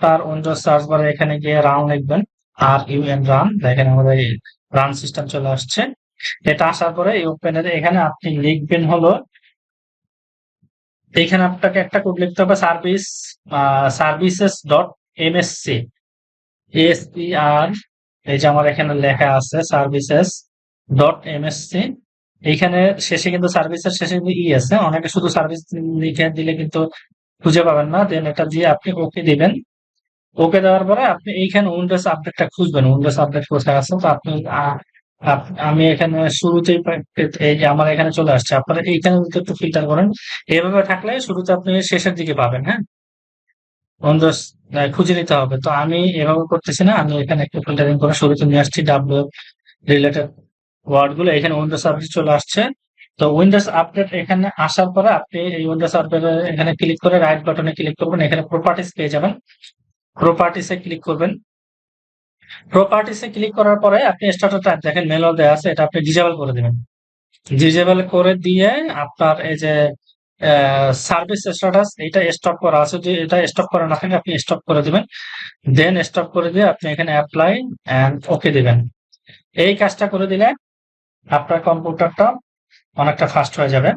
আপনার Windows search বারে এখানে গিয়ে রান লিখবেন, RUN রান। দেখেন আমাদের রান সিস্টেম চলে আসছে। এটা আসার পরে এই ওপেনের এখানে আপনি লিখবেন হলো, এখানে আপনাকে একটা কোড লিখতে হবে, সার্ভিসেস ডট MSC SER, এই যে আমার এখানে লেখা আছে সার্ভিসেস ডট MSC। এইখানে শেষে কিন্তু সার্ভিসের শেষে কিন্তু আছে, অনেকে শুধু সার্ভিস লিখে দিলে কিন্তু খুঁজে পাবেন না। দেন এটা দিয়ে আপনি ওকে দিবেন। ওকে দেওয়ার পরে আপনি এইখানে উইন্ডোজ আপডেটটা খুঁজবেন, উইন্ডোজ আপডেট কোথায় আছে। তো আপনি আমি এখানে শুরুতেই এই যে আমার এখানে চলে আসছে, আপনারা এইখানে যদি একটু ফিল্টার করেন এইভাবে থাকলে শুরুতে আপনি শেষের দিকে পাবেন। হ্যাঁ, উইন্ডোজ খুঁজে নিতে হবে। তো আমি এভাবে করতেছি না, আমি এখানে একটু ফিল্টারিং করে শুরুতে নিয়ে আসছি ডাব্লিউ রিলেটেড ওয়ার্ড গুলো। এখানে উইন্ডোজ আপডেট চলে আসছে। তো উইন্ডোজ আপডেট এখানে আসার পরে আপনি এই উইন্ডোজ আপডেট এখানে ক্লিক করে রাইট বাটনে ক্লিক করবেন, এখানে প্রপার্টিস পেয়ে যাবেন। প্রপার্টিসে ক্লিক করবেন। প্রপার্টিসে ক্লিক করার পরে আপনি স্ট্যাটাস টাইপ দেখেন ম্যানুয়াল দেওয়া আছে, এটা আপনি ডিসেবল করে দিবেন। ডিসেবল করে দিয়ে আপনার এই যে সার্ভিস স্ট্যাটাস এটা স্টপ করা আছে, যদি এটা স্টপ করা না থাকে আপনি স্টপ করে দিবেন। দেন স্টপ করে দিয়ে আপনি এখানে অ্যাপ্লাই এন্ড ওকে দিবেন। এই কাজটা করে দিলে আপনার কম্পিউটারটা অনেকটা ফাস্ট হয়ে যাবে।